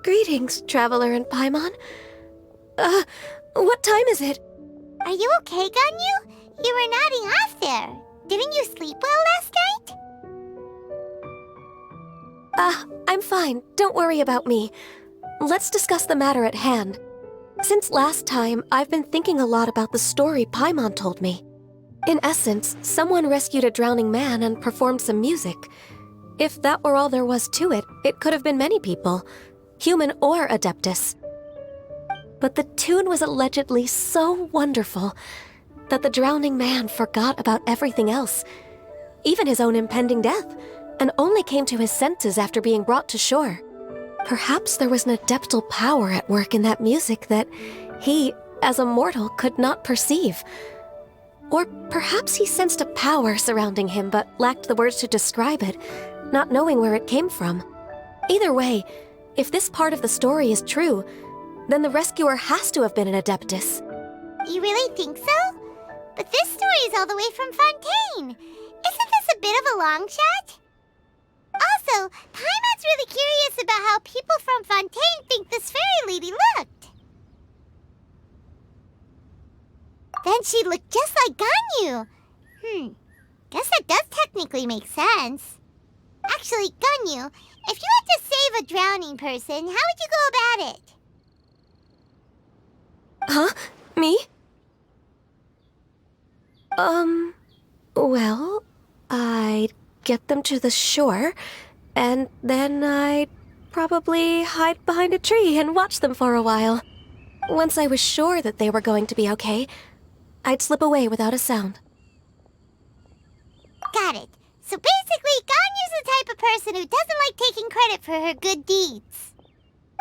Greetings, Traveler and Paimon. What time is it? Are you okay, Ganyu? You were nodding off there. Didn't you sleep well last night? I'm fine. Don't worry about me. Let's discuss the matter at hand. Since last time, I've been thinking a lot about the story Paimon told me. In essence, someone rescued a drowning man and performed some music. If that were all there was to it, it could have been many people, human or Adeptus. But the tune was allegedly so wonderful that the drowning man forgot about everything else, even his own impending death, and only came to his senses after being brought to shore. Perhaps there was an adeptal power at work in that music that he, as a mortal, could not perceive. Or perhaps he sensed a power surrounding him but lacked the words to describe it, not knowing where it came from. Either way, if this part of the story is true, then the rescuer has to have been an Adeptus. You really think so? But this story is all the way from Fontaine. Isn't this a bit of a long shot? Also, Paimon's really curious about how people from Fontaine think this fairy lady looked. Then she looked just like Ganyu. Guess that does technically make sense. Actually, Ganyu, if you had to save a drowning person, how would you go about it? Huh? Me? Well, I'd get them to the shore, and then I'd probably hide behind a tree and watch them for a while. Once I was sure that they were going to be okay, I'd slip away without a sound. Got it. So basically, Ganyu's the type of person who doesn't like taking credit for her good deeds.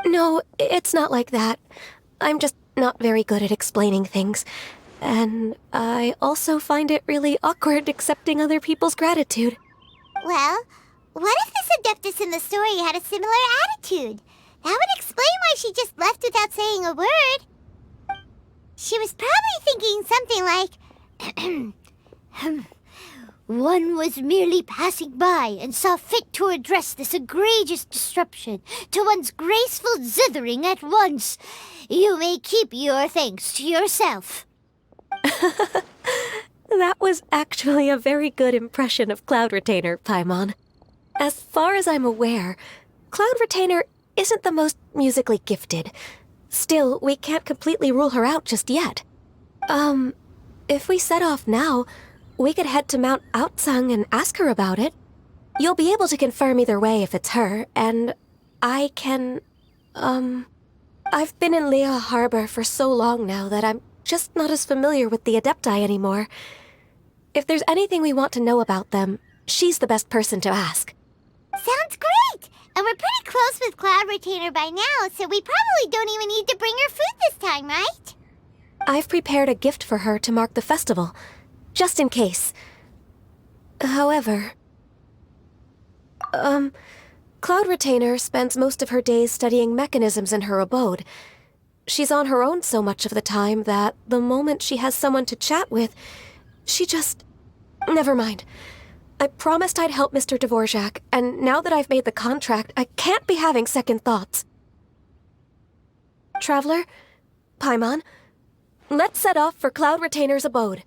No, it's not like that. I'm just not very good at explaining things. And I also find it really awkward accepting other people's gratitude. Well, what if this Adeptus in the story had a similar attitude? That would explain why she just left without saying a word. She was probably thinking something like, one was merely passing by and saw fit to address this egregious disruption to one's graceful zithering at once. You may keep your thanks to yourself. That was actually a very good impression of Cloud Retainer, Paimon. As far as I'm aware, Cloud Retainer isn't the most musically gifted. Still, we can't completely rule her out just yet. If we set off now, we could head to Mount Outsung and ask her about it. You'll be able to confirm either way if it's her, and I can, I've been in Lea Harbor for so long now that I'm just not as familiar with the Adepti anymore. If there's anything we want to know about them, she's the best person to ask. Sounds great! And we're pretty close with Cloud Retainer by now, so we probably don't even need to bring her food this time, right? I've prepared a gift for her to mark the festival, just in case. However, Cloud Retainer spends most of her days studying mechanisms in her abode. She's on her own so much of the time that the moment she has someone to chat with, she just... Never mind. I promised I'd help Mr. Dvorak, and now that I've made the contract, I can't be having second thoughts. Traveler, Paimon, let's set off for Cloud Retainer's abode.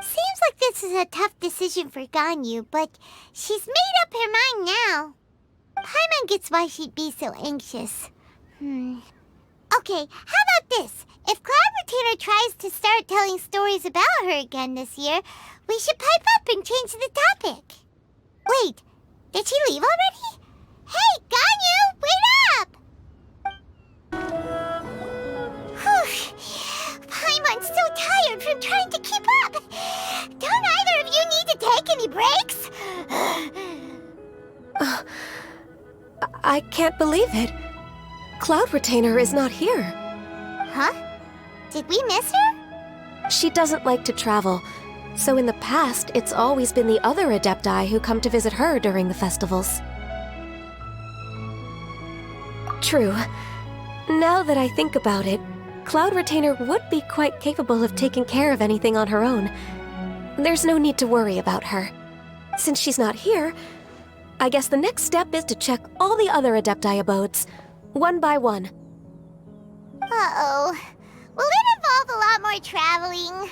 Seems like this is a tough decision for Ganyu, but she's made up her mind now. Paimon gets why she'd be so anxious. Okay, how about this? If Cloud Retainer tries to start telling stories about her again this year, we should pipe up and change the topic. Wait, did she leave already? Hey, Ganyu, wait up! Whew, Paimon's so tired from trying to keep up. Don't either of you need to take any breaks? I can't believe it. Cloud Retainer is not here. Huh? Did we miss her? She doesn't like to travel, so in the past, it's always been the other Adepti who come to visit her during the festivals. True. Now that I think about it, Cloud Retainer would be quite capable of taking care of anything on her own. There's no need to worry about her. Since she's not here, I guess the next step is to check all the other Adepti abodes, one by one. Uh-oh. Will it involve a lot more traveling?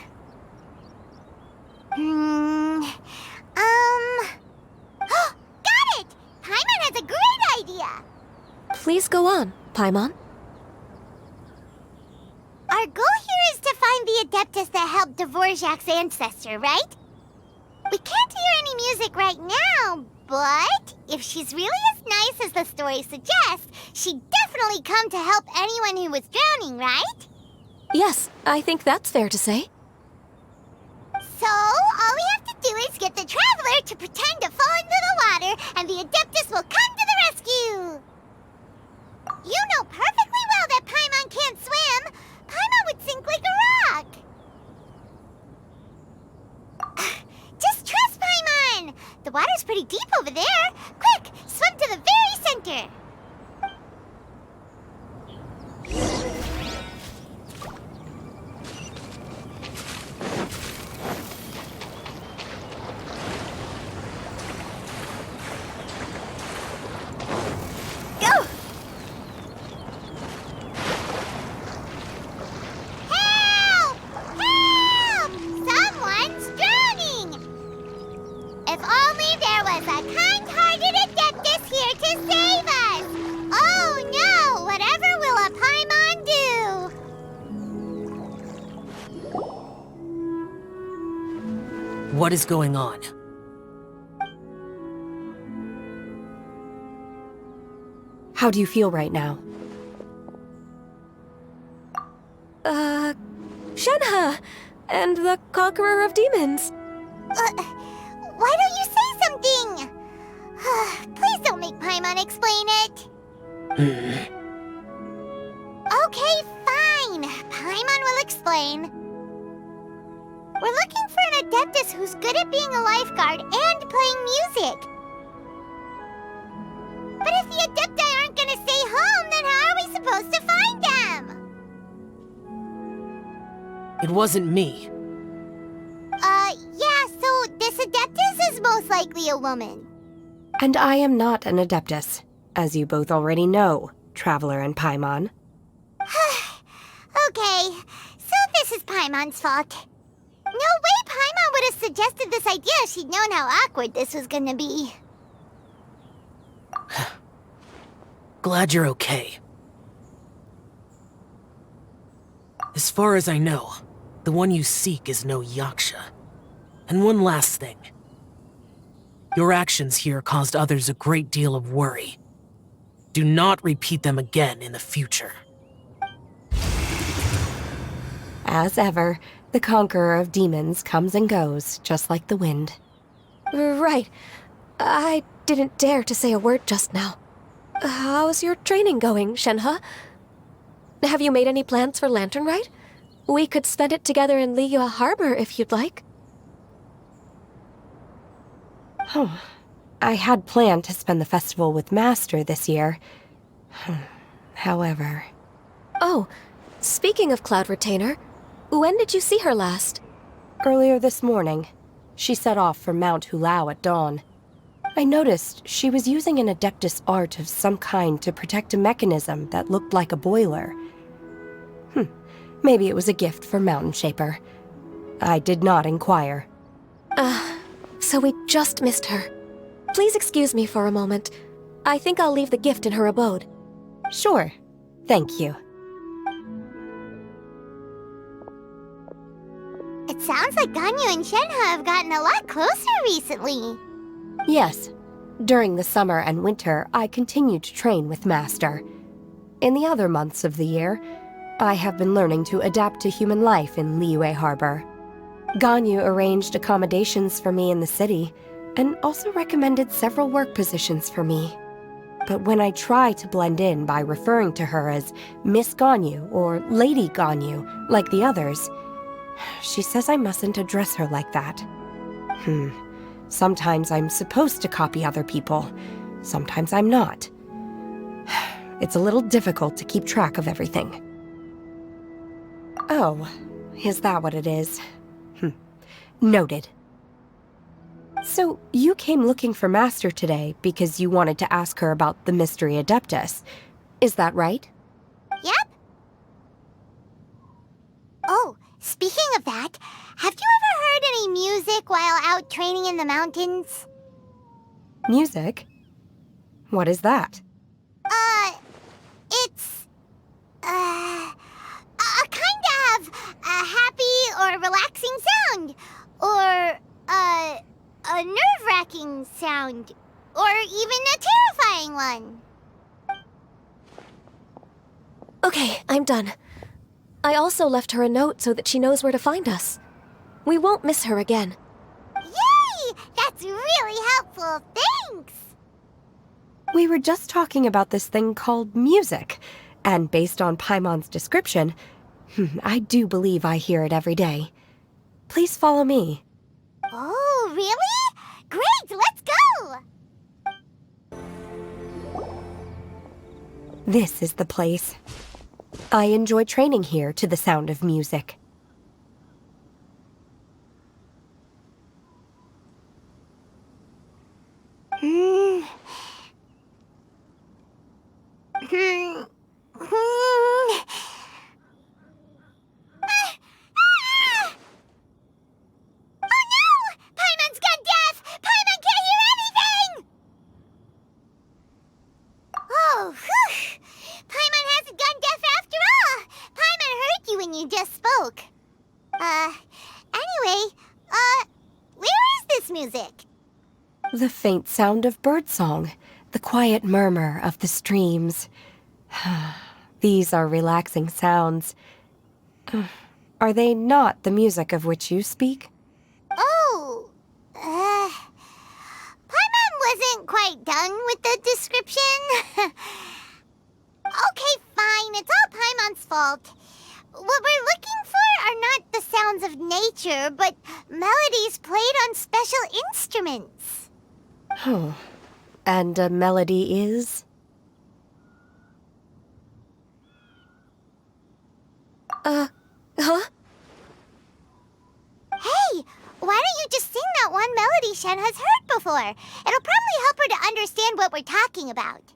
Got it! Paimon has a great idea! Please go on, Paimon. Our goal here is to find the Adeptus that helped Dvorak's ancestor, right? We can't hear any music right now, but if she's really as nice as the story suggests, she'd definitely come to help anyone who was drowning, right? Yes, I think that's fair to say. So, all we have to do is get the Traveler to pretend to fall into the water, and the Adeptus will come to the rescue! You know perfectly well that Paimon can't swim! Paimon would sink like a rock! Just trust Paimon! The water's pretty deep over there! Quick, swim to the very center! Go! Help! Help! Someone's drowning! If only there was a kind-hearted Adeptus here to save us! Oh no! Whatever will a Paimon do? What is going on? How do you feel right now? Shenhe! And the Conqueror of Demons! Why don't you say something? Please don't make Paimon explain it. Okay, fine. Paimon will explain. We're looking for an Adeptus who's good at being a lifeguard and playing music. But if the Adepti aren't gonna stay home, then how are we supposed to find them? It wasn't me. Yeah, so this Adeptus is most likely a woman. And I am not an Adeptus, as you both already know, Traveler and Paimon. Okay, so this is Paimon's fault. No way Paimon would have suggested this idea if she'd known how awkward this was gonna be. Glad you're okay. As far as I know, the one you seek is no Yaksha. And one last thing. Your actions here caused others a great deal of worry. Do not repeat them again in the future. As ever, the Conqueror of Demons comes and goes, just like the wind. Right. I didn't dare to say a word just now. How's your training going, Shenhe? Have you made any plans for Lantern Rite? We could spend it together in Liyue Harbor if you'd like. Oh, I had planned to spend the festival with Master this year. However... Oh, speaking of Cloud Retainer, when did you see her last? Earlier this morning, she set off for Mount Hulao at dawn. I noticed she was using an Adeptus art of some kind to protect a mechanism that looked like a boiler. Maybe it was a gift for Mountain Shaper. I did not inquire. So we just missed her. Please excuse me for a moment. I think I'll leave the gift in her abode. Sure. Thank you. It sounds like Ganyu and Shenhe have gotten a lot closer recently. Yes. During the summer and winter, I continued to train with Master. In the other months of the year, I have been learning to adapt to human life in Liyue Harbor. Ganyu arranged accommodations for me in the city, and also recommended several work positions for me. But when I try to blend in by referring to her as Miss Ganyu or Lady Ganyu, like the others, she says I mustn't address her like that. Sometimes I'm supposed to copy other people, sometimes I'm not. It's a little difficult to keep track of everything. Oh, is that what it is? Noted. So, you came looking for Master today because you wanted to ask her about the Mystery Adeptus. Is that right? Yep. Oh, speaking of that, have you ever heard any music while out training in the mountains? Music? What is that? It's, a kind of a happy or relaxing sound. Or, a nerve-wracking sound. Or even a terrifying one. Okay, I'm done. I also left her a note so that she knows where to find us. We won't miss her again. Yay! That's really helpful. Thanks! We were just talking about this thing called music, and based on Paimon's description, I do believe I hear it every day. Please follow me. Oh, really? Great, let's go! This is the place. I enjoy training here to the sound of music. Oh no! Paimon's gone deaf! Paimon can't hear anything! Oh, whew! Paimon hasn't gone deaf after all! Paimon heard you when you just spoke. Anyway, where is this music? The faint sound of birdsong, the quiet murmur of the streams. These are relaxing sounds. Are they not the music of which you speak? Oh, Paimon wasn't quite done with the description. Okay, fine, it's all Paimon's fault. What we're looking for are not the sounds of nature, but melodies played on special instruments. Oh, and a melody is? Huh? Hey, why don't you just sing that one melody Shen has heard before? It'll probably help her to understand what we're talking about.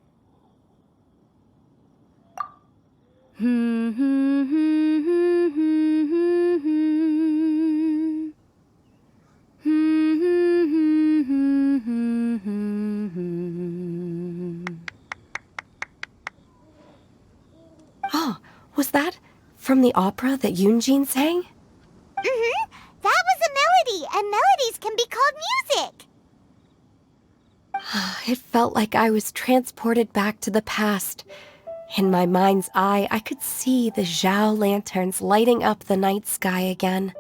Oh, was that from the opera that Yoonjin sang? Mm-hmm. That was a melody, and melodies can be called music. It felt like I was transported back to the past. In my mind's eye, I could see the Zhao lanterns lighting up the night sky again.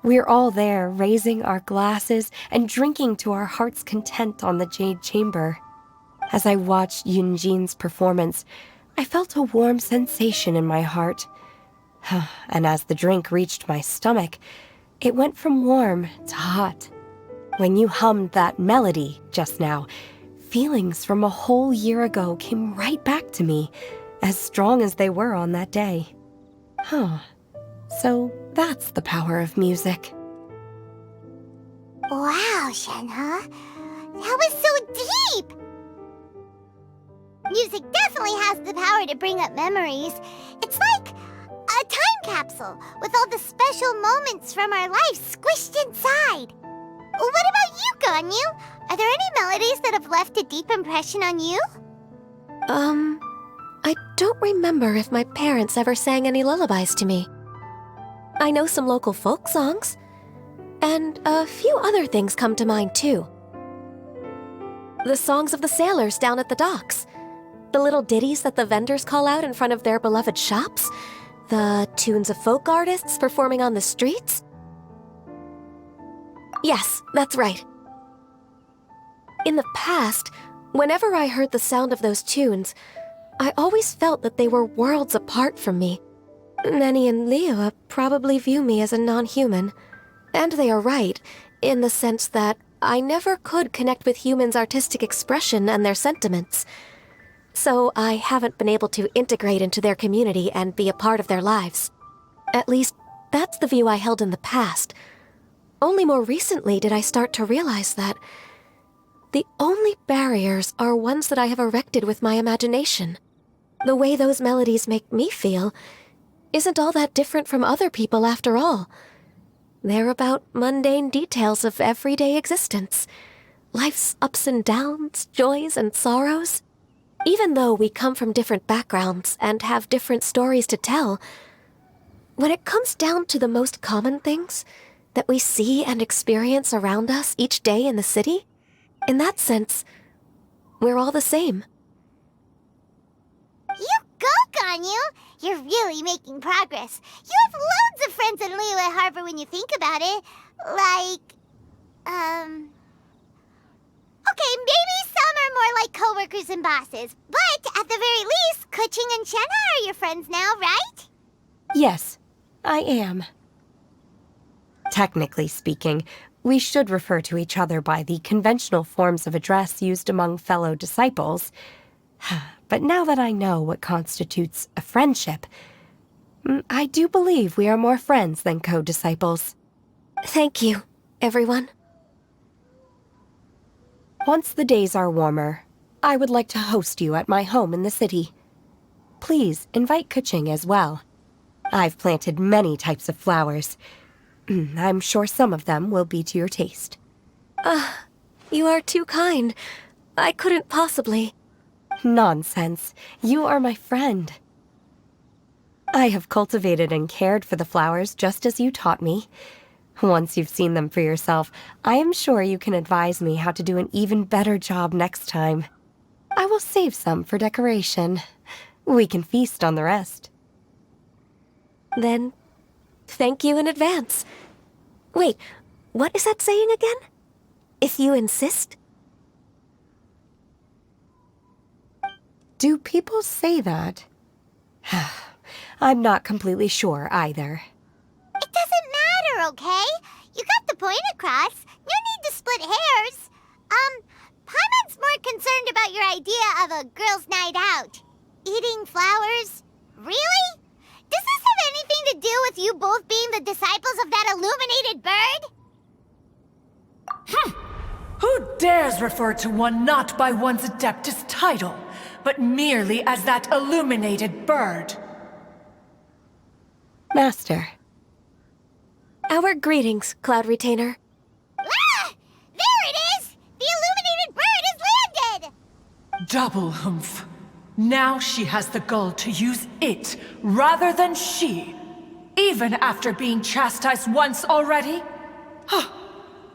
We're all there, raising our glasses and drinking to our heart's content on the Jade Chamber. As I watched Yoonjin's performance, I felt a warm sensation in my heart. And as the drink reached my stomach, it went from warm to hot. When you hummed that melody just now, feelings from a whole year ago came right back to me, as strong as they were on that day. So that's the power of music. Wow, Shenhe. That was so deep! Music definitely has the power to bring up memories. It's like a time capsule with all the special moments from our lives squished inside. What about you, Ganyu? Are there any melodies that have left a deep impression on you? I don't remember if my parents ever sang any lullabies to me. I know some local folk songs, and a few other things come to mind too. The songs of the sailors down at the docks, the little ditties that the vendors call out in front of their beloved shops, the tunes of folk artists performing on the streets. Yes, that's right. In the past, whenever I heard the sound of those tunes, I always felt that they were worlds apart from me. Nenny and Liyue probably view me as a non-human. And they are right, in the sense that I never could connect with humans' artistic expression and their sentiments. So I haven't been able to integrate into their community and be a part of their lives. At least, that's the view I held in the past. Only more recently did I start to realize that the only barriers are ones that I have erected with my imagination. The way those melodies make me feel isn't all that different from other people after all. They're about mundane details of everyday existence. Life's ups and downs, joys and sorrows. Even though we come from different backgrounds and have different stories to tell, when it comes down to the most common things that we see and experience around us each day in the city, in that sense, we're all the same. You go, Ganyu! You're really making progress. You have loads of friends in Liyue Harbor when you think about it. Okay, maybe some are more like coworkers and bosses. But at the very least, Kuching and Shenna are your friends now, right? Yes, I am. Technically speaking, we should refer to each other by the conventional forms of address used among fellow disciples. But now that I know what constitutes a friendship, I do believe we are more friends than co-disciples. Thank you, everyone. Once the days are warmer, I would like to host you at my home in the city. Please invite Kuching as well. I've planted many types of flowers. I'm sure some of them will be to your taste. You are too kind. I couldn't possibly. Nonsense. You are my friend. I have cultivated and cared for the flowers just as you taught me. Once you've seen them for yourself, I am sure you can advise me how to do an even better job next time. I will save some for decoration. We can feast on the rest. Then, thank you in advance. Wait, what is that saying again? If you insist? Do people say that? I'm not completely sure either. It doesn't matter, okay? You got the point across. No need to split hairs. Paimon's more concerned about your idea of a girls' night out. Eating flowers? Really? Does this have anything to do with you both being the disciples of that illuminated bird? Who dares refer to one not by one's Adeptus title, but merely as that illuminated bird? Master. Our greetings, Cloud Retainer. Ah! There it is! The illuminated bird has landed! Double humph. Now she has the gall to use it rather than she, even after being chastised once already?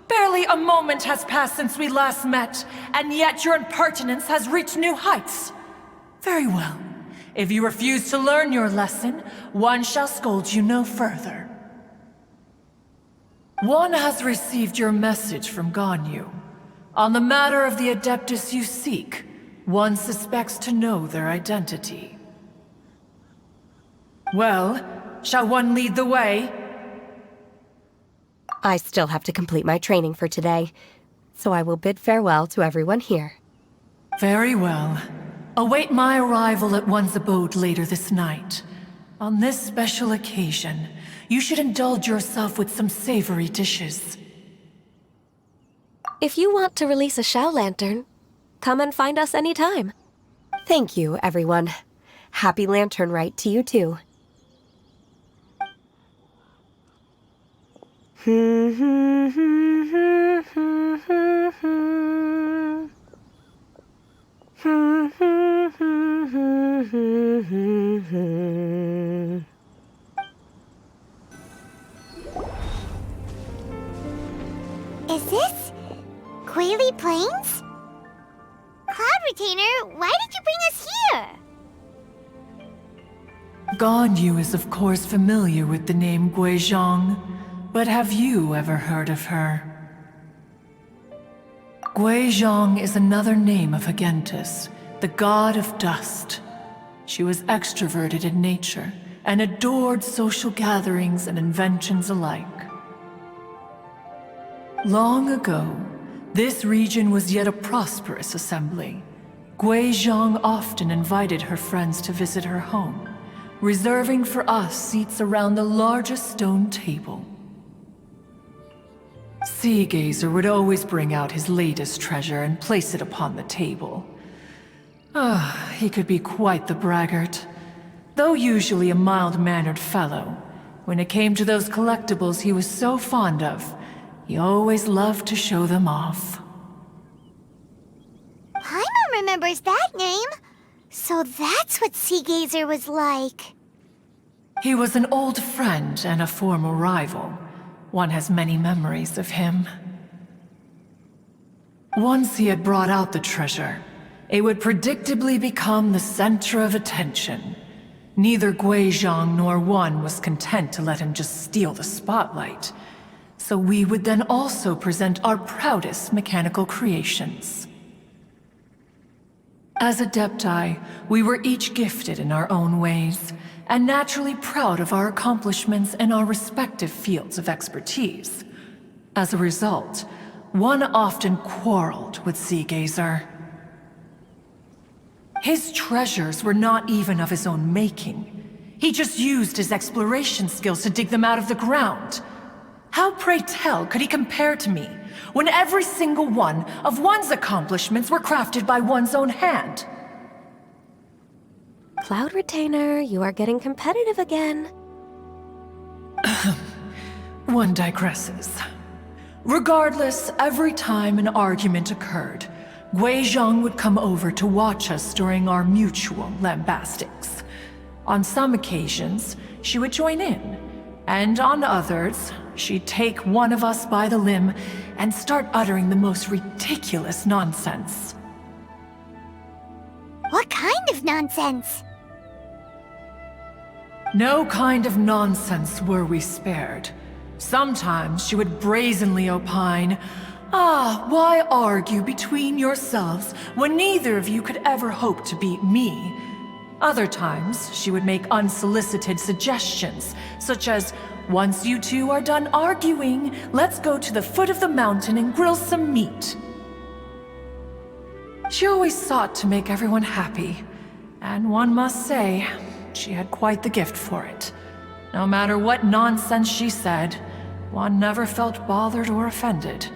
Barely a moment has passed since we last met, and yet your impertinence has reached new heights. Very well. If you refuse to learn your lesson, one shall scold you no further. One has received your message from Ganyu. On the matter of the Adeptus you seek, one suspects to know their identity. Well, shall one lead the way? I still have to complete my training for today, so I will bid farewell to everyone here. Very well. Await my arrival at one's abode later this night. On this special occasion, you should indulge yourself with some savory dishes. If you want to release a Shao Lantern, come and find us anytime. Thank you, everyone. Happy Lantern Rite to you too. Is this Quaily Plains? Cloud Retainer, why did you bring us here? Ganyu is of course familiar with the name Guizhong, but have you ever heard of her? Guizhong is another name of Agentis, the god of dust. She was extroverted in nature and adored social gatherings and inventions alike. Long ago, this region was yet a prosperous assembly. Guizhong often invited her friends to visit her home, reserving for us seats around the largest stone table. Sea Gazer would always bring out his latest treasure and place it upon the table. He could be quite the braggart. Though usually a mild-mannered fellow, when it came to those collectibles he was so fond of, he always loved to show them off. Paimon remembers that name. So that's what Sea Gazer was like. He was an old friend and a former rival. One has many memories of him. Once he had brought out the treasure, it would predictably become the center of attention. Neither Guizhong nor One was content to let him just steal the spotlight. So we would then also present our proudest mechanical creations. As Adepti, we were each gifted in our own ways, and naturally proud of our accomplishments in our respective fields of expertise. As a result, One often quarreled with Sea Gazer. His treasures were not even of his own making. He just used his exploration skills to dig them out of the ground. How, pray tell, could he compare to me, when every single one of One's accomplishments were crafted by one's own hand? Cloud Retainer, you are getting competitive again. One digresses. Regardless, every time an argument occurred, Guizhong would come over to watch us during our mutual lambastics. On some occasions, she would join in, and on others, she'd take one of us by the limb and start uttering the most ridiculous nonsense. What kind of nonsense? No kind of nonsense were we spared. Sometimes she would brazenly opine, why argue between yourselves when neither of you could ever hope to beat me? Other times, she would make unsolicited suggestions, such as, once you two are done arguing, let's go to the foot of the mountain and grill some meat. She always sought to make everyone happy, and one must say, she had quite the gift for it. No matter what nonsense she said, One never felt bothered or offended.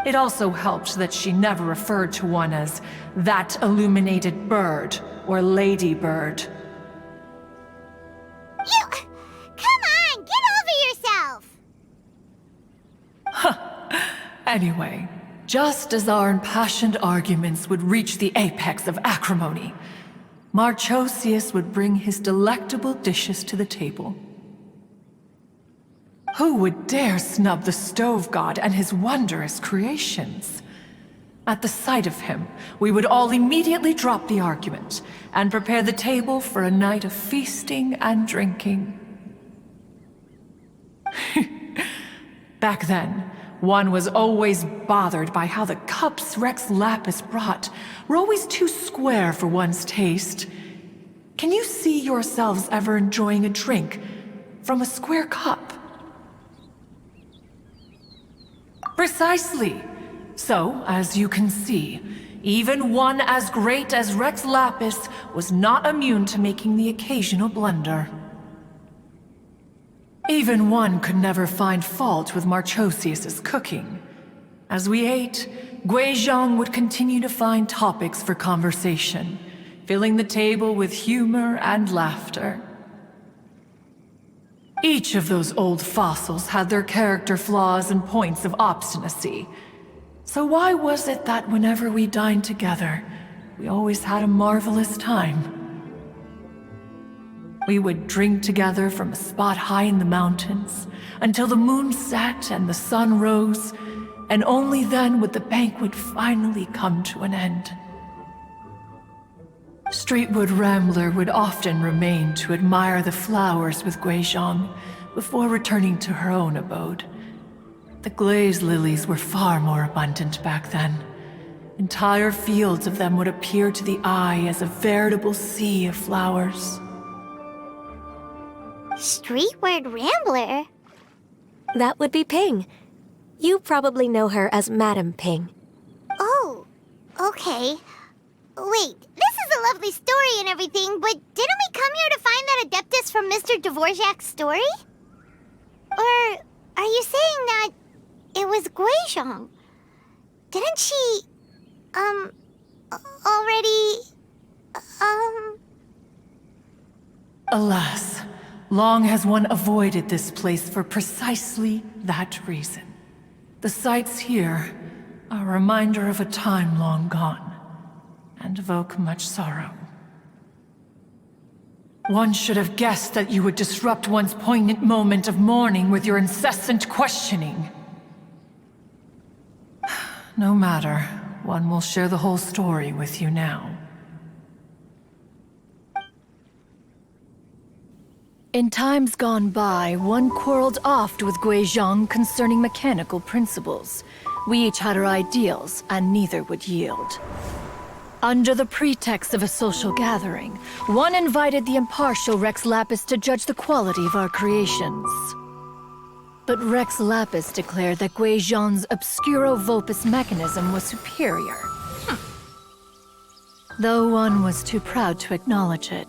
It also helped that she never referred to One as that illuminated bird or ladybird. Come on, get over yourself! Anyway, just as our impassioned arguments would reach the apex of acrimony, Marchosius would bring his delectable dishes to the table. Who would dare snub the stove god and his wondrous creations? At the sight of him, we would all immediately drop the argument and prepare the table for a night of feasting and drinking. Back then, One was always bothered by how the cups Rex Lapis brought were always too square for one's taste. Can you see yourselves ever enjoying a drink from a square cup? Precisely. So, as you can see, even one as great as Rex Lapis was not immune to making the occasional blunder. Even One could never find fault with Marchosius's cooking. As we ate, Guizhong would continue to find topics for conversation, filling the table with humor and laughter. Each of those old fossils had their character flaws and points of obstinacy. So why was it that whenever we dined together, we always had a marvelous time? We would drink together from a spot high in the mountains, until the moon set and the sun rose, and only then would the banquet finally come to an end. Streetwood Rambler would often remain to admire the flowers with Guizhong before returning to her own abode. The glaze lilies were far more abundant back then. Entire fields of them would appear to the eye as a veritable sea of flowers. Streetward Rambler? That would be Ping. You probably know her as Madam Ping. Oh, okay. Wait, this is a lovely story and everything, but didn't we come here to find that Adeptus from Mr. Dvorak's story? Or Are you saying that it was Guizhong? Didn't she, already, Alas, long has one avoided this place for precisely that reason. The sights here are a reminder of a time long gone, and evoke much sorrow. One should have guessed that you would disrupt one's poignant moment of mourning with your incessant questioning. No matter, one will share the whole story with you now. In times gone by, one quarreled oft with Guizhong concerning mechanical principles. We each had our ideals, and neither would yield. Under the pretext of a social gathering, one invited the impartial Rex Lapis to judge the quality of our creations. But Rex Lapis declared that Guizhong's Obscuro Vulpus mechanism was superior. Though one was too proud to acknowledge it,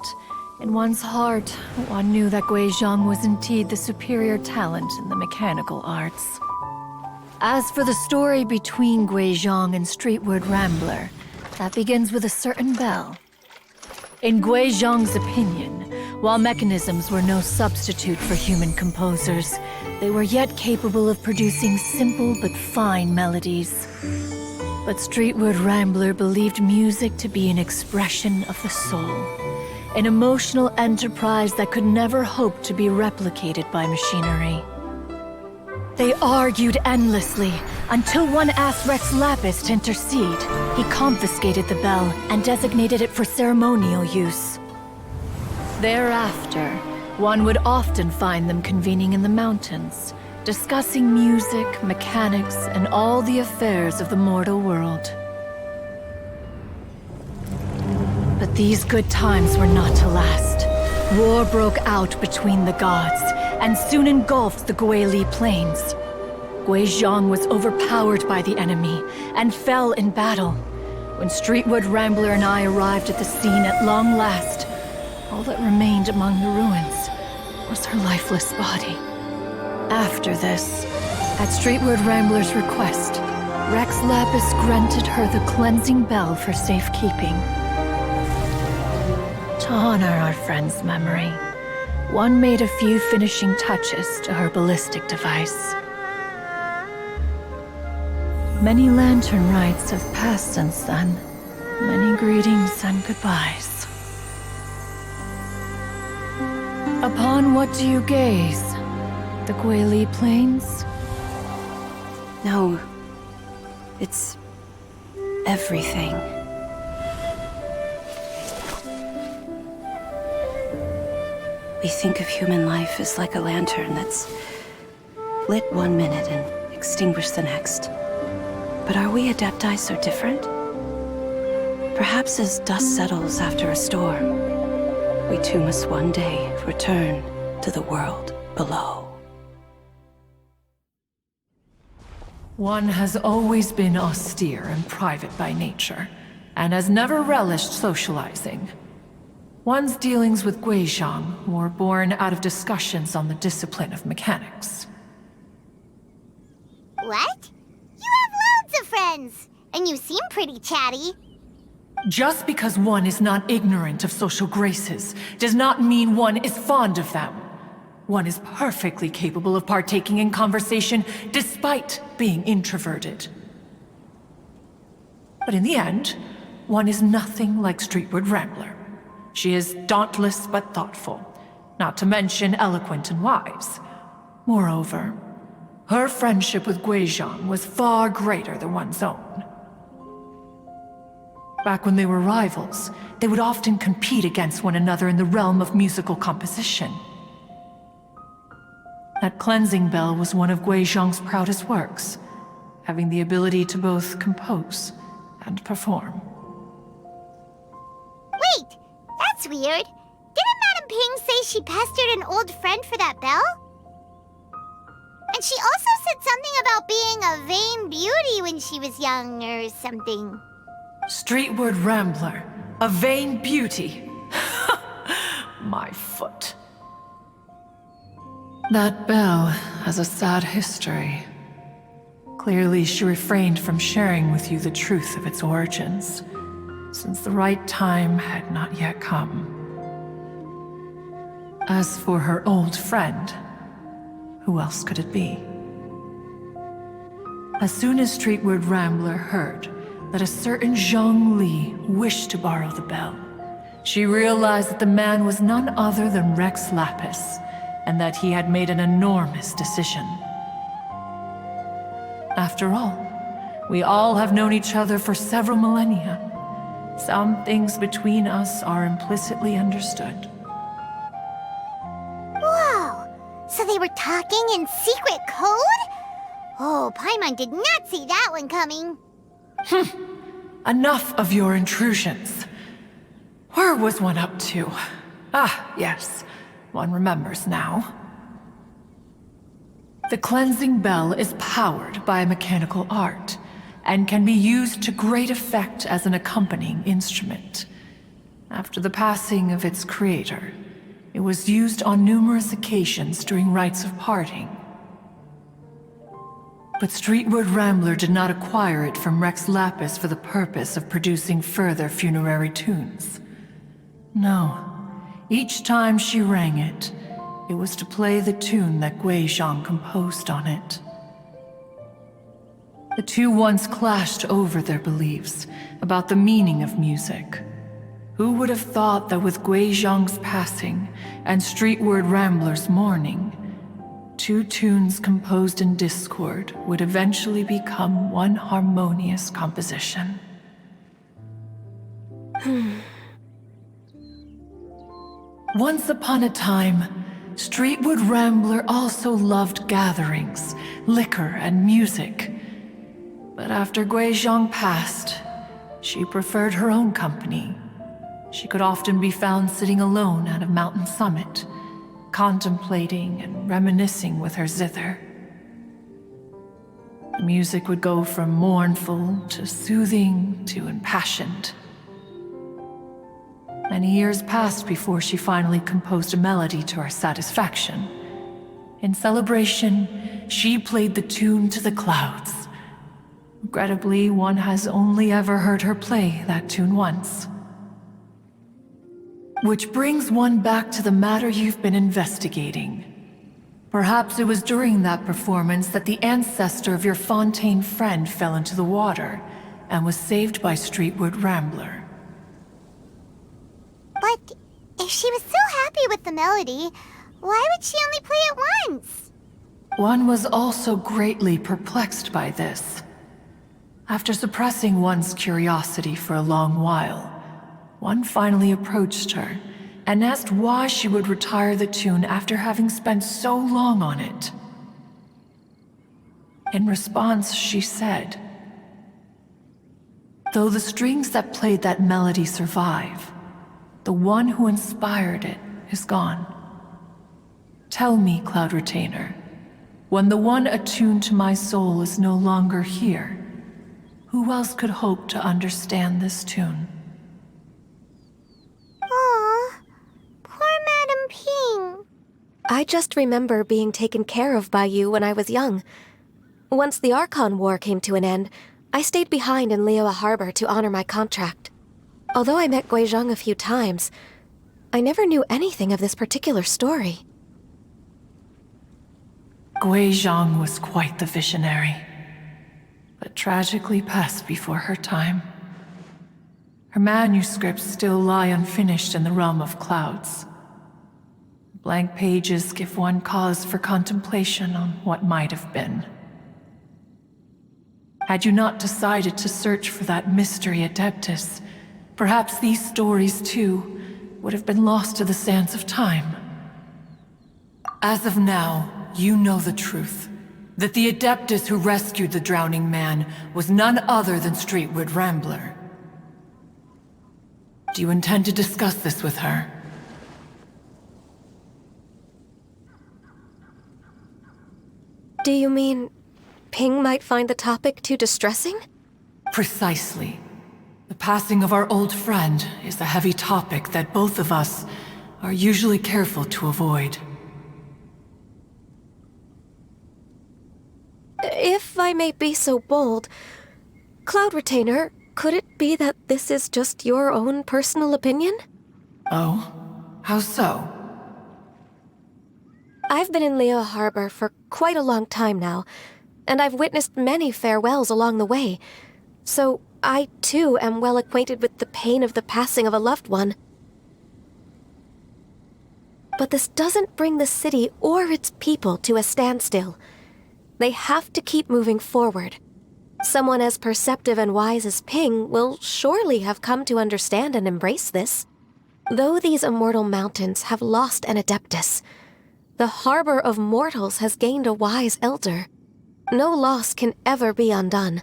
in one's heart, one knew that Guizhong was indeed the superior talent in the mechanical arts. As for the story between Guizhong and Streetward Rambler, that begins with a certain bell. In Guizhong's opinion, while mechanisms were no substitute for human composers, they were yet capable of producing simple but fine melodies. But Streetward Rambler believed music to be an expression of the soul, an emotional enterprise that could never hope to be replicated by machinery. They argued endlessly, until one asked Rex Lapis to intercede. He confiscated the bell and designated it for ceremonial use. Thereafter, one would often find them convening in the mountains, discussing music, mechanics, and all the affairs of the mortal world. But these good times were not to last. War broke out between the gods, and soon engulfed the Guili Plains. Guizhong was overpowered by the enemy, and fell in battle. When Streetwood Rambler and I arrived at the scene at long last, all that remained among the ruins was her lifeless body. After this, at Streetwood Rambler's request, Rex Lapis granted her the cleansing bell for safekeeping. To honor our friend's memory, one made a few finishing touches to her ballistic device. Many lantern rites have passed since then. Many greetings and goodbyes. Upon what do you gaze? The Guili Plains? No. It's everything. We think of human life as like a lantern that's lit one minute and extinguished the next. But are we Adepti so different? Perhaps as dust settles after a storm, we too must one day return to the world below. One has always been austere and private by nature, and has never relished socializing. One's dealings with Guizhong were born out of discussions on the discipline of mechanics. What? You have loads of friends, and you seem pretty chatty. Just because one is not ignorant of social graces does not mean one is fond of them. One is perfectly capable of partaking in conversation despite being introverted. But in the end, one is nothing like Streetward Rambler. She is dauntless but thoughtful, not to mention eloquent and wise. Moreover, her friendship with Guizhong was far greater than one's own. Back when they were rivals, they would often compete against one another in the realm of musical composition. That cleansing bell was one of Guizhong's proudest works, having the ability to both compose and perform. Wait! That's weird. Didn't Madame Ping say she pestered an old friend for that bell? And she also said something about being a vain beauty when she was young or something. Streetward Rambler, a vain beauty. My foot. That bell has a sad history. Clearly, she refrained from sharing with you the truth of its origins, since the right time had not yet come. As for her old friend, who else could it be? As soon as Streetward Rambler heard that a certain Zhang Li wished to borrow the bell, she realized that the man was none other than Rex Lapis, and that he had made an enormous decision. After all, we all have known each other for several millennia. Some things between us are implicitly understood. Whoa! So they were talking in secret code? Oh, Paimon did not see that one coming. Enough of your intrusions. Where was one up to? Ah, yes. One remembers now. The cleansing bell is powered by a mechanical art, and can be used to great effect as an accompanying instrument. After the passing of its creator, it was used on numerous occasions during rites of parting. But Streetward Rambler did not acquire it from Rex Lapis for the purpose of producing further funerary tunes. No. Each time she rang it, it was to play the tune that Guizhong composed on it. The two once clashed over their beliefs about the meaning of music. Who would have thought that with Guizhong's passing and Streetward Rambler's mourning, two tunes composed in discord would eventually become one harmonious composition? Once upon a time, Streetward Rambler also loved gatherings, liquor, and music. But after Guizhong passed, she preferred her own company. She could often be found sitting alone at a mountain summit, contemplating and reminiscing with her zither. The music would go from mournful to soothing to impassioned. Many years passed before she finally composed a melody to her satisfaction. In celebration, she played the tune to the clouds. Regrettably, one has only ever heard her play that tune once. Which brings one back to the matter you've been investigating. Perhaps it was during that performance that the ancestor of your Fontaine friend fell into the water and was saved by Streetward Rambler. But if she was so happy with the melody, why would she only play it once? One was also greatly perplexed by this. After suppressing one's curiosity for a long while, one finally approached her and asked why she would retire the tune after having spent so long on it. In response, she said, "Though the strings that played that melody survive, the one who inspired it is gone. Tell me, Cloud Retainer, when the one attuned to my soul is no longer here, who else could hope to understand this tune?" Aw, poor Madame Ping. I just remember being taken care of by you when I was young. Once the Archon War came to an end, I stayed behind in Liyue Harbor to honor my contract. Although I met Guizhong a few times, I never knew anything of this particular story. Guizhong was quite the visionary, but tragically passed before her time. Her manuscripts still lie unfinished in the realm of clouds. Blank pages give one cause for contemplation on what might have been. Had you not decided to search for that mystery Adeptus, perhaps these stories, too, would have been lost to the sands of time. As of now, you know the truth. That the Adeptus who rescued the drowning man was none other than Streetward Rambler. Do you intend to discuss this with her? Do you mean Ping might find the topic too distressing? Precisely. The passing of our old friend is a heavy topic that both of us are usually careful to avoid. I may be so bold, Cloud Retainer, could it be that this is just your own personal opinion? Oh? How so? I've been in Liyue Harbor for quite a long time now, and I've witnessed many farewells along the way, so I too am well acquainted with the pain of the passing of a loved one. But this doesn't bring the city or its people to a standstill. They have to keep moving forward. Someone as perceptive and wise as Ping will surely have come to understand and embrace this. Though these immortal mountains have lost an Adeptus, the harbor of mortals has gained a wise elder. No loss can ever be undone,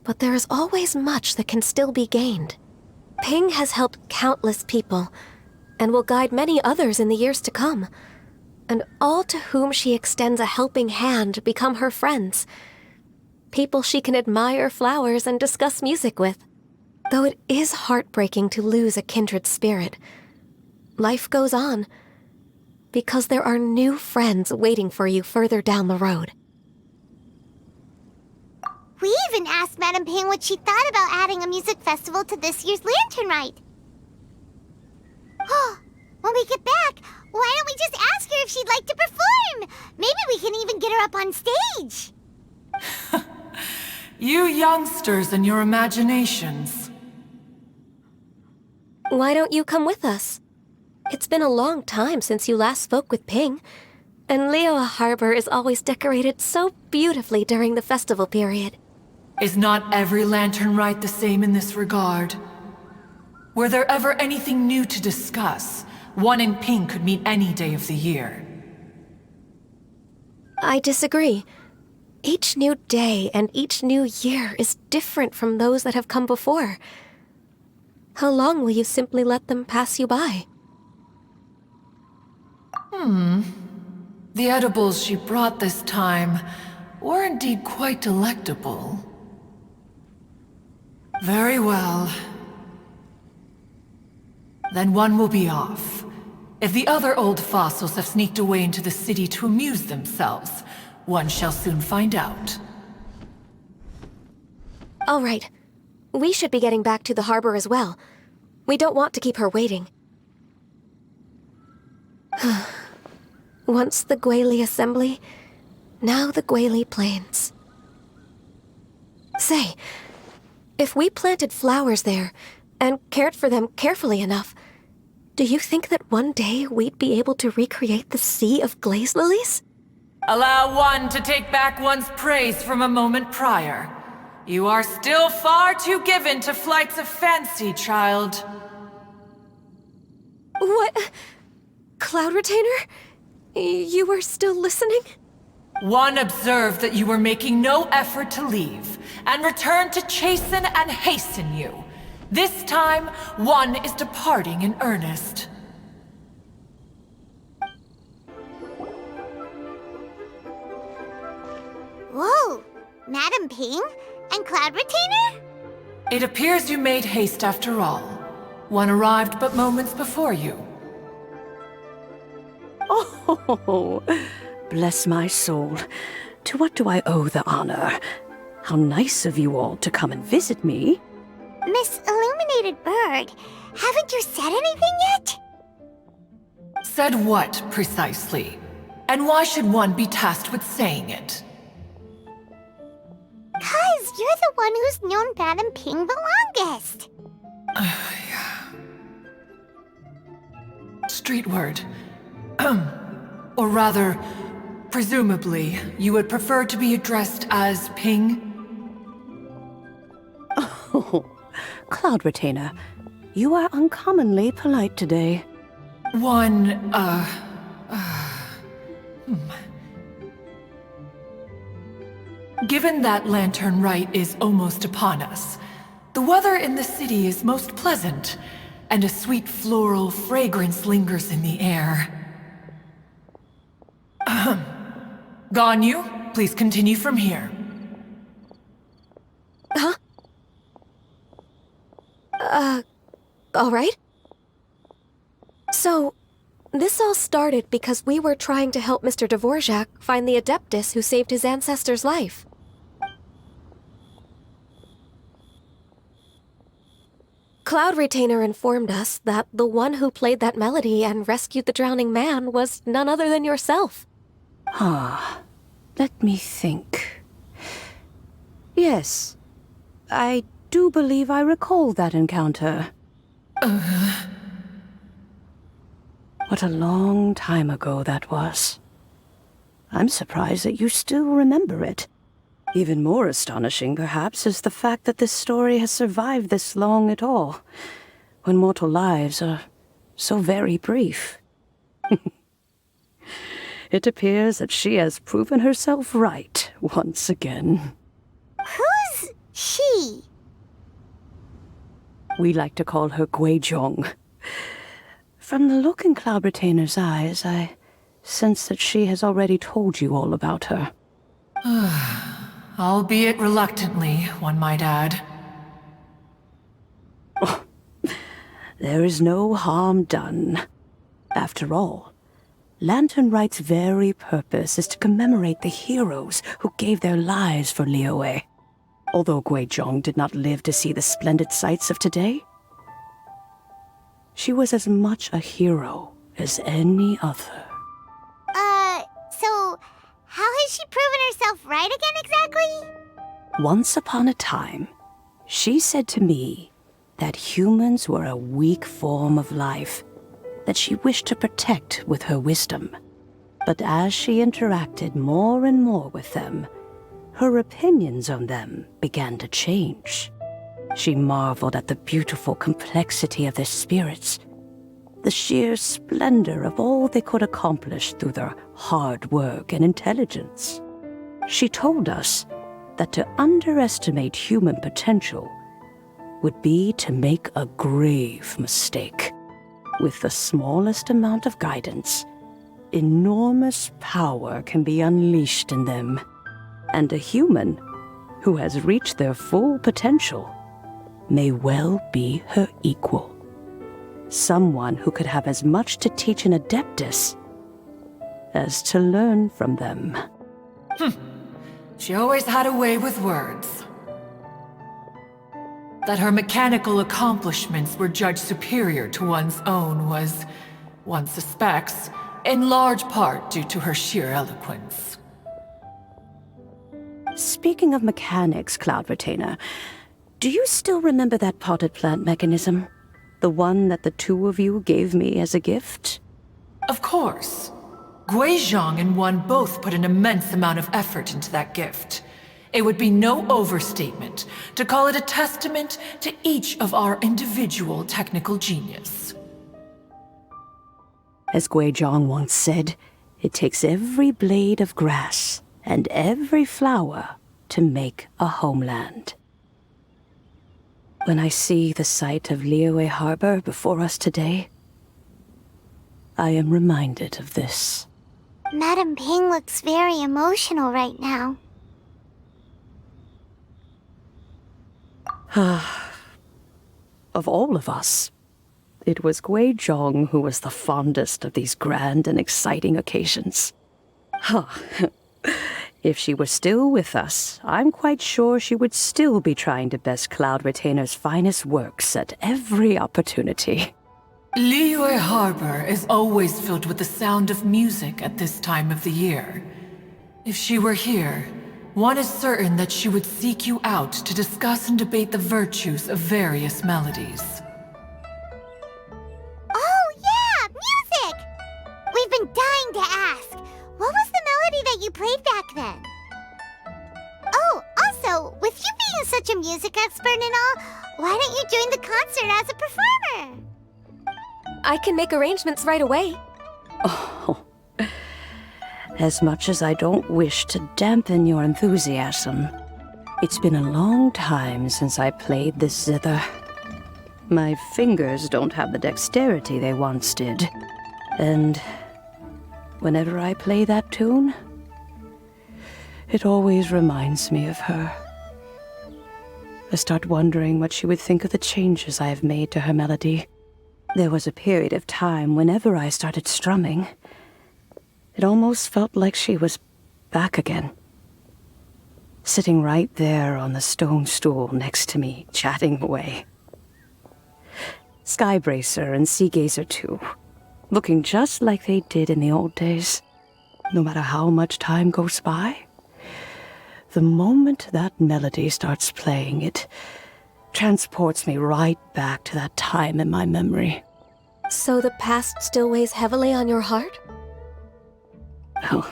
but there is always much that can still be gained. Ping has helped countless people, and will guide many others in the years to come, and all to whom she extends a helping hand become her friends. People she can admire flowers and discuss music with. Though it is heartbreaking to lose a kindred spirit, life goes on, because there are new friends waiting for you further down the road. We even asked Madame Ping what she thought about adding a music festival to this year's Lantern Rite. Oh, when we get back, why don't we just ask her if she'd like to perform? Maybe we can even get her up on stage. You youngsters and your imaginations. Why don't you come with us? It's been a long time since you last spoke with Ping, and Liyue Harbor is always decorated so beautifully during the festival period. Is not every Lantern Rite the same in this regard? Were there ever anything new to discuss? One in Ping could meet any day of the year. I disagree. Each new day and each new year is different from those that have come before. How long will you simply let them pass you by? The edibles she brought this time were indeed quite delectable. Very well. Then one will be off. If the other old fossils have sneaked away into the city to amuse themselves, one shall soon find out. All right. We should be getting back to the harbor as well. We don't want to keep her waiting. Once the Guili Assembly, now the Guili Plains. Say, if we planted flowers there and cared for them carefully enough, do you think that one day we'd be able to recreate the sea of glaze lilies? Allow one to take back one's praise from a moment prior. You are still far too given to flights of fancy, child. What? Cloud Retainer? You were still listening? One observed that you were making no effort to leave, and returned to chasten and hasten you. This time, one is departing in earnest. Whoa, Madame Ping and Cloud Retainer? It appears you made haste after all. One arrived but moments before you. Oh, bless my soul. To what do I owe the honor? How nice of you all to come and visit me. Miss Illuminated Bird, haven't you said anything yet? Said what, precisely? And why should one be tasked with saying it? 'Cause you're the one who's known Madame Ping the longest. Street word. Or rather, presumably, you would prefer to be addressed as Ping? Oh, Cloud Retainer, you are uncommonly polite today. Given that Lantern Rite is almost upon us, the weather in the city is most pleasant, and a sweet floral fragrance lingers in the air. Ganyu, please continue from here. Huh? All right. So, this all started because we were trying to help Mr. Dvorak find the Adeptus who saved his ancestor's life. Cloud Retainer informed us that the one who played that melody and rescued the drowning man was none other than yourself. Let me think. Yes, I do believe I recall that encounter. What a long time ago that was. I'm surprised that you still remember it. Even more astonishing, perhaps, is the fact that this story has survived this long at all, when mortal lives are so very brief. It appears that she has proven herself right once again. Who's she? We like to call her Guizhong. From the look in Cloud Retainer's eyes, I sense that she has already told you all about her. Albeit reluctantly, one might add. There is no harm done. After all, Lantern Rite's very purpose is to commemorate the heroes who gave their lives for Liyue. Although Guizhong did not live to see the splendid sights of today, she was as much a hero as any other. So how has she proven herself right again exactly? Once upon a time, she said to me that humans were a weak form of life that she wished to protect with her wisdom. But as she interacted more and more with them, her opinions on them began to change. She marveled at the beautiful complexity of their spirits, the sheer splendor of all they could accomplish through their hard work and intelligence. She told us that to underestimate human potential would be to make a grave mistake. With the smallest amount of guidance, enormous power can be unleashed in them. And a human who has reached their full potential may well be her equal. Someone who could have as much to teach an Adeptus as to learn from them. She always had a way with words. That her mechanical accomplishments were judged superior to one's own was, one suspects, in large part due to her sheer eloquence. Speaking of mechanics, Cloud Retainer, do you still remember that potted plant mechanism? The one that the two of you gave me as a gift? Of course. Guizhong and one both put an immense amount of effort into that gift. It would be no overstatement to call it a testament to each of our individual technical genius. As Guizhong once said, it takes every blade of grass and every flower to make a homeland. When I see the sight of Liyue Harbor before us today, I am reminded of this. Madame Ping looks very emotional right now. Of all of us, it was Guizhong who was the fondest of these grand and exciting occasions. If she were still with us, I'm quite sure she would still be trying to best Cloud Retainer's finest works at every opportunity. Liyue Harbor is always filled with the sound of music at this time of the year. If she were here, one is certain that she would seek you out to discuss and debate the virtues of various melodies. Oh yeah, music! We've been dying to ask. What was the melody that you played back then? Oh, also, with you being such a music expert and all, why don't you join the concert as a performer? I can make arrangements right away. Oh, as much as I don't wish to dampen your enthusiasm, it's been a long time since I played this zither. My fingers don't have the dexterity they once did, and whenever I play that tune, it always reminds me of her. I start wondering what she would think of the changes I have made to her melody. There was a period of time whenever I started strumming, it almost felt like she was back again. Sitting right there on the stone stool next to me, chatting away. Skybracer and Seagazer too. Looking just like they did in the old days. No matter how much time goes by, the moment that melody starts playing, it transports me right back to that time in my memory. So the past still weighs heavily on your heart? Well,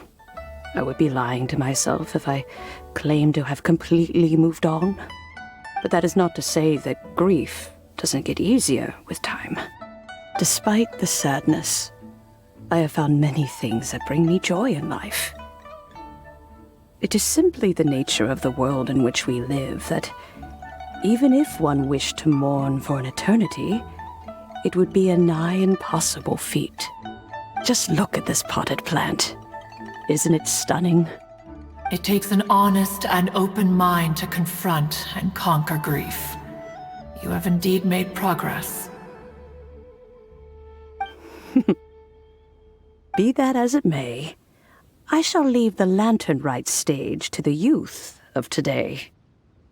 I would be lying to myself if I claimed to have completely moved on. But that is not to say that grief doesn't get easier with time. Despite the sadness, I have found many things that bring me joy in life. It is simply the nature of the world in which we live that even if one wished to mourn for an eternity, it would be a nigh impossible feat. Just look at this potted plant. Isn't it stunning? It takes an honest and open mind to confront and conquer grief. You have indeed made progress. Be that as it may, I shall leave the Lantern Rite stage to the youth of today.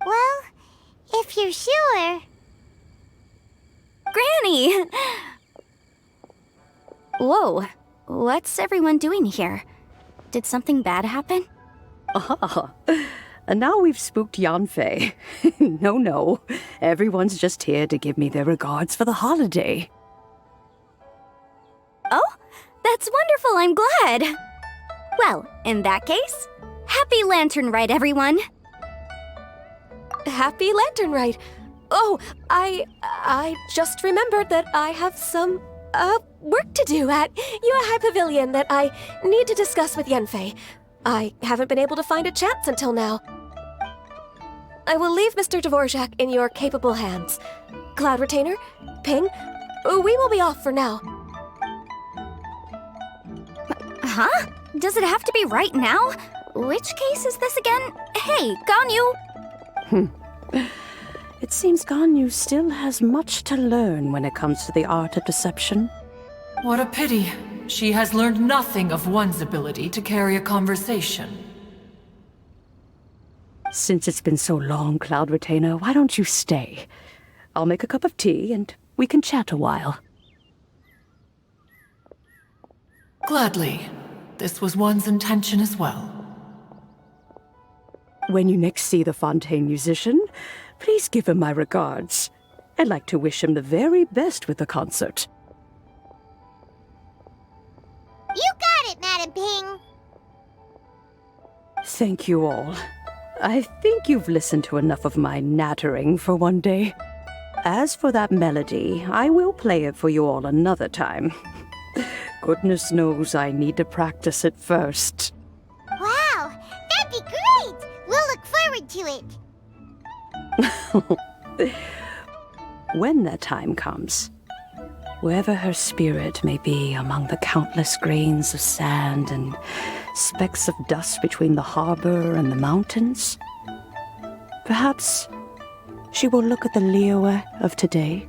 Well, if you're sure. Granny! Whoa, what's everyone doing here? Did something bad happen? Ah, and now we've spooked Yanfei. No, everyone's just here to give me their regards for the holiday. Oh, that's wonderful, I'm glad! Well, in that case, happy Lantern Rite, everyone! Happy Lantern Rite. Oh, I just remembered that I have some, work to do at Yuehai Pavilion that I need to discuss with Yanfei. I haven't been able to find a chance until now. I will leave Mr. Dvorak in your capable hands. Cloud Retainer, Ping, we will be off for now. Huh? Does it have to be right now? Which case is this again? Hey, Ganyu! It seems Ganyu still has much to learn when it comes to the art of deception. What a pity. She has learned nothing of one's ability to carry a conversation. Since it's been so long, Cloud Retainer, why don't you stay? I'll make a cup of tea and we can chat a while. Gladly. This was one's intention as well. When you next see the Fontaine musician, please give him my regards. I'd like to wish him the very best with the concert. You got it, Madam Ping. Thank you all. I think you've listened to enough of my nattering for one day. As for that melody, I will play it for you all another time. Goodness knows I need to practice it first. Wow, that'd be great! We'll look forward to it. When that time comes, wherever her spirit may be among the countless grains of sand and specks of dust between the harbor and the mountains, perhaps she will look at the Liyue of today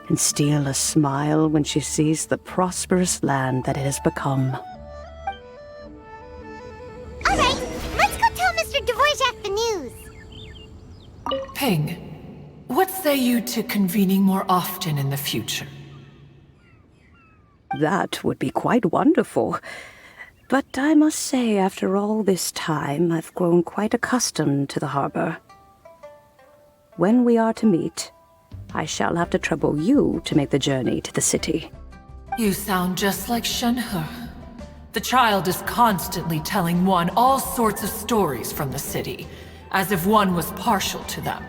and steal a smile when she sees the prosperous land that it has become. All right, let's go tell Mr. Dvorak the news. Ping, what say you to convening more often in the future? That would be quite wonderful. But I must say, after all this time, I've grown quite accustomed to the harbor. When we are to meet, I shall have to trouble you to make the journey to the city. You sound just like Shenhe. The child is constantly telling one all sorts of stories from the city, as if one was partial to them.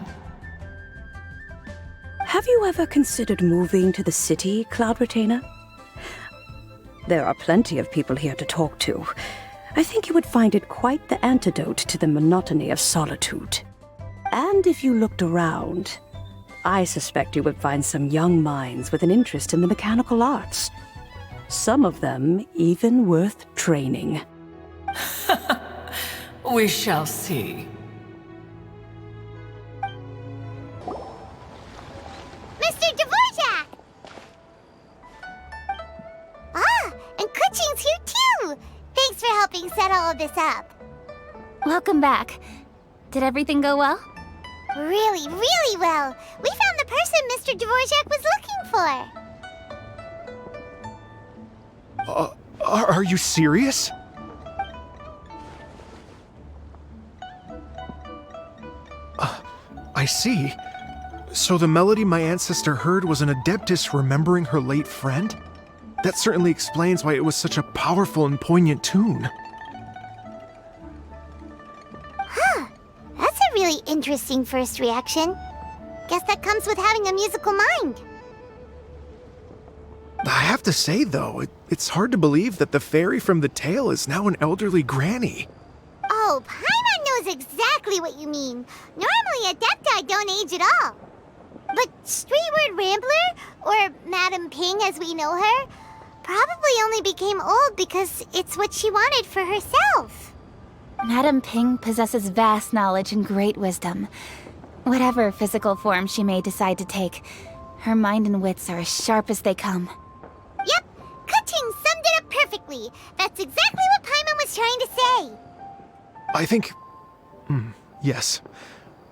Have you ever considered moving to the city, Cloud Retainer? There are plenty of people here to talk to. I think you would find it quite the antidote to the monotony of solitude. And if you looked around, I suspect you would find some young minds with an interest in the mechanical arts. Some of them even worth training. We shall see. Mr. Dvorak! Ah, and Kuching's here too! Thanks for helping set all of this up. Welcome back. Did everything go well? Really, really well. We found the person Mr. Dvorak was looking for. Are you serious? I see. So the melody my ancestor heard was an adeptus remembering her late friend? That certainly explains why it was such a powerful and poignant tune. That's a really interesting first reaction. Guess that comes with having a musical mind. I have to say, though, it's hard to believe that the fairy from the tale is now an elderly granny. Oh, Paimon knows exactly what you mean. Normally, Adepti don't age at all. But Streetward Rambler, or Madam Ping as we know her, probably only became old because it's what she wanted for herself. Madam Ping possesses vast knowledge and great wisdom. Whatever physical form she may decide to take, her mind and wits are as sharp as they come. Yep, Kuching summed it up perfectly. That's exactly what Paimon was trying to say. I think... yes.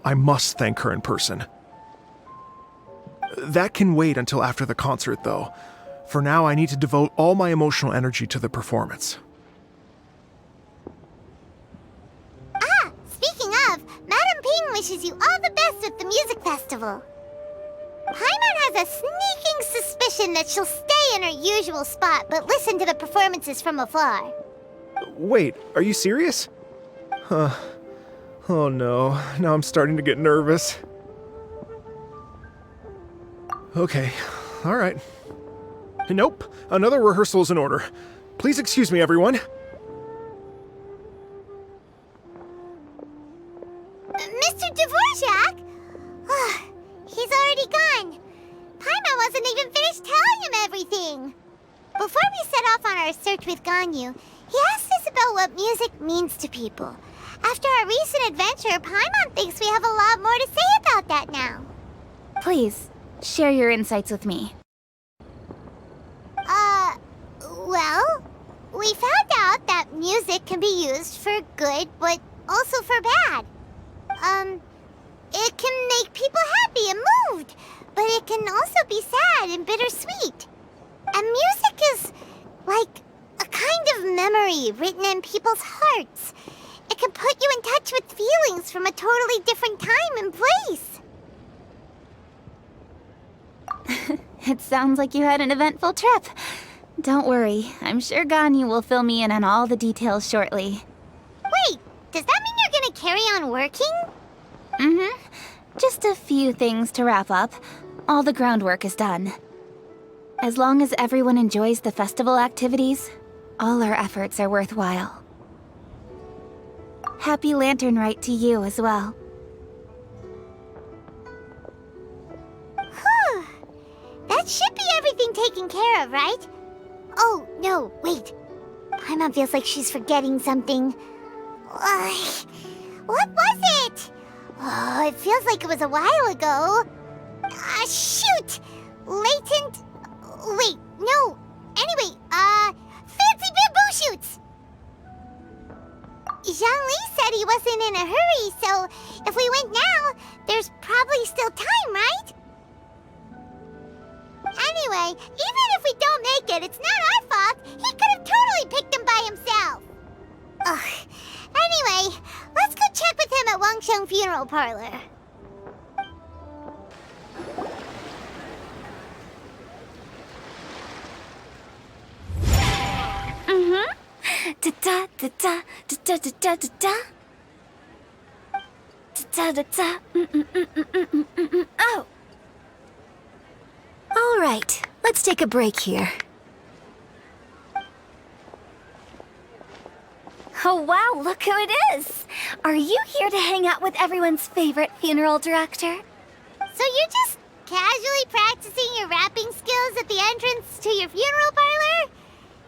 I must thank her in person. That can wait until after the concert, though. For now, I need to devote all my emotional energy to the performance. Speaking of, Madam Ping wishes you all the best with the music festival. Paimon has a sneaking suspicion that she'll stay in her usual spot, but listen to the performances from afar. Wait, are you serious? Oh no, now I'm starting to get nervous. Okay, alright. Nope, another rehearsal is in order. Please excuse me, everyone. Mr. Dvorak? He's already gone. Paimon wasn't even finished telling him everything. Before we set off on our search with Ganyu, he asked us about what music means to people. After our recent adventure, Paimon thinks we have a lot more to say about that now. Please, share your insights with me. Well, we found out that music can be used for good, but also for bad. It can make people happy and moved, but it can also be sad and bittersweet. And music is like a kind of memory written in people's hearts. It can put you in touch with feelings from a totally different time and place. It sounds like you had an eventful trip. Don't worry, I'm sure Ganyu will fill me in on all the details shortly. Wait, does that mean you're gonna carry on working? Mm-hmm. Just a few things to wrap up. All the groundwork is done. As long as everyone enjoys the festival activities, all our efforts are worthwhile. Happy Lantern Rite to you as well. Whew. That should be everything taken care of, right? Oh, no, wait. Paimon feels like she's forgetting something. What was it? Oh, it feels like it was a while ago. Shoot! Latent... Wait, no. Anyway, fancy bamboo shoots! Zhang-Li said he wasn't in a hurry, so if we went now, there's probably still time, right? Anyway, even if we don't make it, it's not our fault. He could have totally picked them by himself. Ugh. Anyway, let's go check with him at Wangsheng Funeral Parlor. Da da da da da da da da da. Da da da. Oh. All right, let's take a break here. Oh wow, look who it is! Are you here to hang out with everyone's favorite funeral director? So you're just casually practicing your rapping skills at the entrance to your funeral parlor?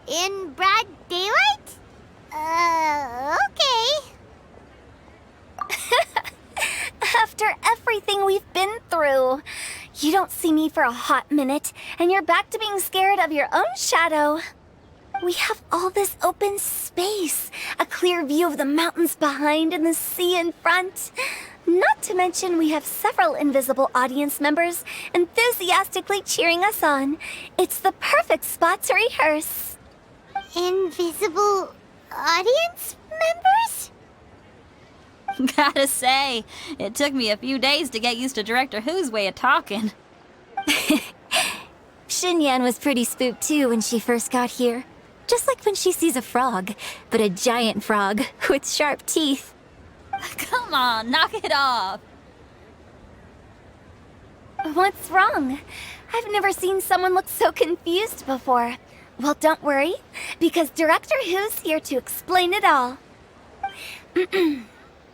In broad daylight? Okay. After everything we've been through, you don't see me for a hot minute, and you're back to being scared of your own shadow. We have all this open space, a clear view of the mountains behind and the sea in front. Not to mention we have several invisible audience members enthusiastically cheering us on. It's the perfect spot to rehearse. Invisible audience members? Gotta say, it took me a few days to get used to Director Who's way of talking. Xinyan was pretty spooked too when she first got here. Just like when she sees a frog, but a giant frog with sharp teeth. Come on, knock it off. What's wrong? I've never seen someone look so confused before. Well, don't worry, because Director Who's here to explain it all.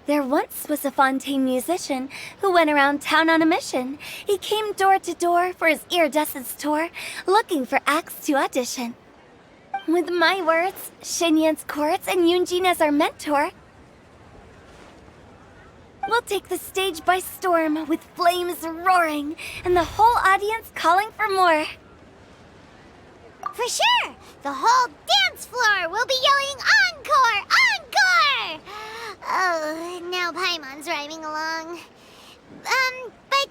There once was a Fontaine musician who went around town on a mission. He came door to door for his iridescence tour, looking for acts to audition. With my words, Xinyan's chords, and Yunjin as our mentor, we'll take the stage by storm with flames roaring and the whole audience calling for more. For sure! The whole dance floor will be yelling encore! Encore! Oh, now Paimon's rhyming along. But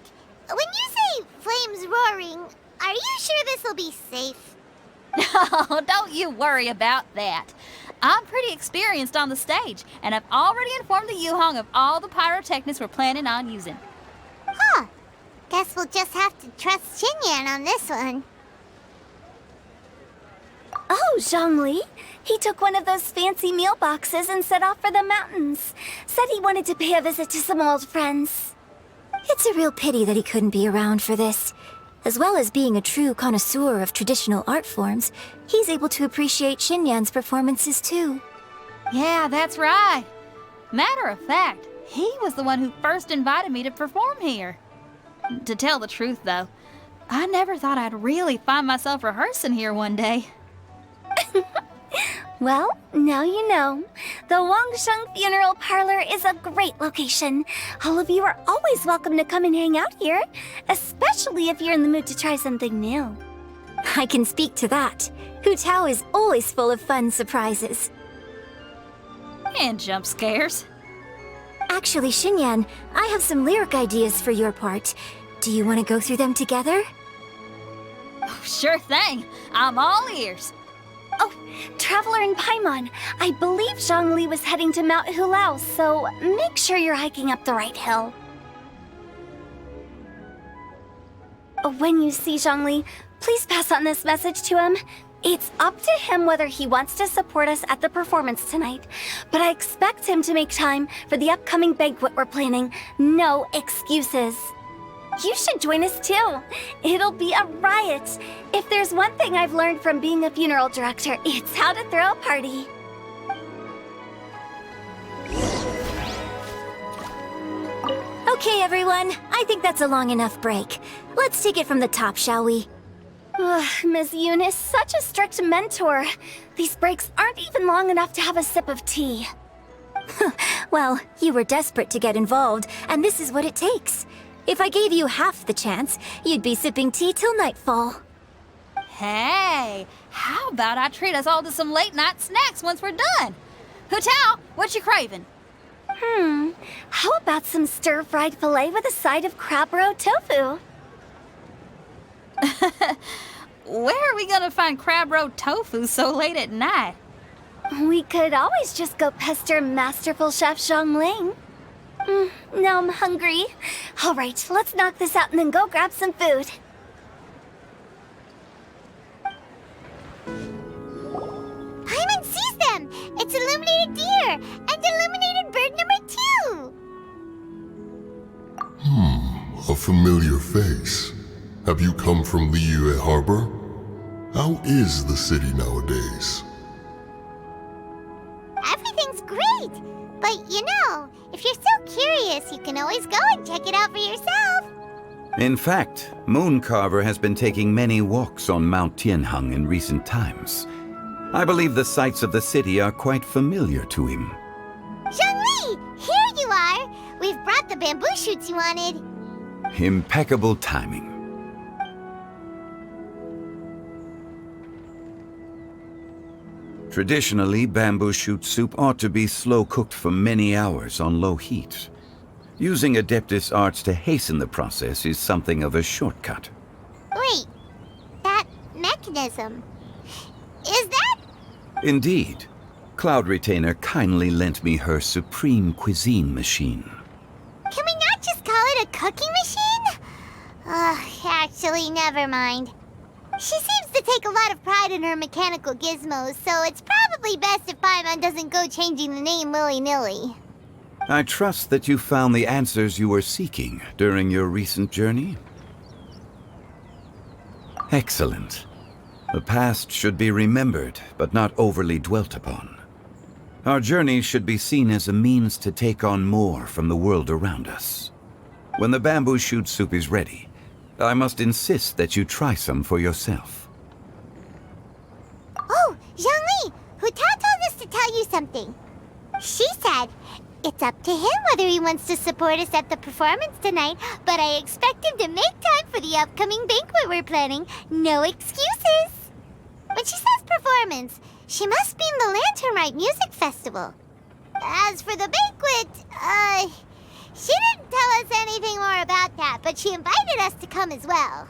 when you say flames roaring, are you sure this'll be safe? No, don't you worry about that. I'm pretty experienced on the stage, and I've already informed the Yuhong of all the pyrotechnics we're planning on using. Huh. Guess we'll just have to trust Xinyan on this one. Oh, Zhongli. He took one of those fancy meal boxes and set off for the mountains. Said he wanted to pay a visit to some old friends. It's a real pity that he couldn't be around for this. As well as being a true connoisseur of traditional art forms, he's able to appreciate Xinyan's performances too. Yeah, that's right. Matter of fact, he was the one who first invited me to perform here. To tell the truth, though, I never thought I'd really find myself rehearsing here one day. Well, now you know. The Wangsheng Funeral Parlor is a great location. All of you are always welcome to come and hang out here, especially if you're in the mood to try something new. I can speak to that. Hu Tao is always full of fun surprises. And jump scares. Actually, Xinyan, I have some lyric ideas for your part. Do you want to go through them together? Oh, sure thing. I'm all ears. Oh, Traveler and Paimon, I believe Zhongli was heading to Mount Hulao, so make sure you're hiking up the right hill. When you see Zhongli, please pass on this message to him. It's up to him whether he wants to support us at the performance tonight, but I expect him to make time for the upcoming banquet we're planning. No excuses. You should join us too. It'll be a riot. If there's one thing I've learned from being a funeral director, it's how to throw a party. Okay, everyone. I think that's a long enough break. Let's take it from the top, shall we? Ms. Eunice, such a strict mentor. These breaks aren't even long enough to have a sip of tea. Well, you were desperate to get involved, and this is what it takes. If I gave you half the chance, you'd be sipping tea till nightfall. Hey, how about I treat us all to some late-night snacks once we're done? Hu Tao, what you craving? How about some stir-fried filet with a side of crab roe tofu? Where are we gonna find crab roe tofu so late at night? We could always just go pester masterful Chef Zhongling. Now I'm hungry. All right, let's knock this out and then go grab some food. Paimon sees them! It's illuminated deer and illuminated bird number 2! A familiar face. Have you come from Liyue Harbor? How is the city nowadays? Everything's great! But you know, if you're so curious, you can always go and check it out for yourself. In fact, Mooncarver has been taking many walks on Mount Tianheng in recent times. I believe the sights of the city are quite familiar to him. Zhongli! Here you are! We've brought the bamboo shoots you wanted. Impeccable timing. Traditionally, bamboo shoot soup ought to be slow-cooked for many hours on low heat. Using Adeptus arts to hasten the process is something of a shortcut. Wait, that mechanism. Is that? Indeed. Cloud Retainer kindly lent me her supreme cuisine machine. Can we not just call it a cooking machine? Actually, never mind. She seems to take a lot of pride in her mechanical gizmos, so it's probably best if Paimon doesn't go changing the name willy-nilly. I trust that you found the answers you were seeking during your recent journey. Excellent. The past should be remembered, but not overly dwelt upon. Our journey should be seen as a means to take on more from the world around us. When the bamboo shoot soup is ready, I must insist that you try some for yourself. Oh, Zhangli! Huta told us to tell you something. She said, it's up to him whether he wants to support us at the performance tonight, but I expect him to make time for the upcoming banquet we're planning. No excuses! When she says performance, she must mean the Lantern Rite Music Festival. As for the banquet, she didn't tell us anything more about that, but she invited us to come as well.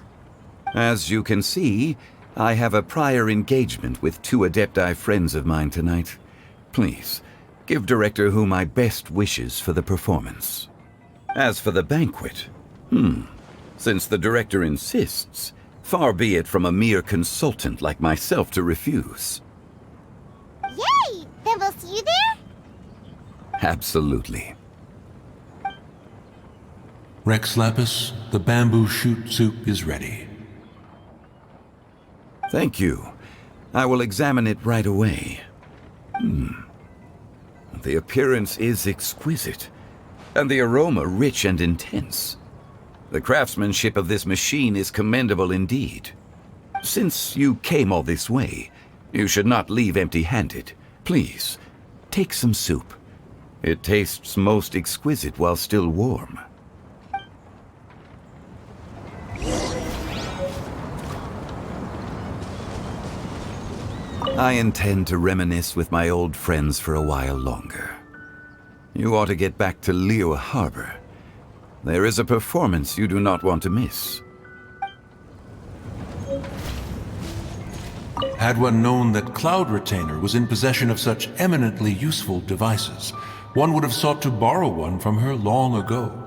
As you can see, I have a prior engagement with 2 Adepti friends of mine tonight. Please, give Director Hu my best wishes for the performance. As for the banquet, since the Director insists, far be it from a mere consultant like myself to refuse. Yay! Then we'll see you there? Absolutely. Rex Lapis, the bamboo shoot soup is ready. Thank you. I will examine it right away. The appearance is exquisite, and the aroma rich and intense. The craftsmanship of this machine is commendable indeed. Since you came all this way, you should not leave empty-handed. Please, take some soup. It tastes most exquisite while still warm. I intend to reminisce with my old friends for a while longer. You ought to get back to Liyue Harbor. There is a performance you do not want to miss. Had one known that Cloud Retainer was in possession of such eminently useful devices, one would have sought to borrow one from her long ago.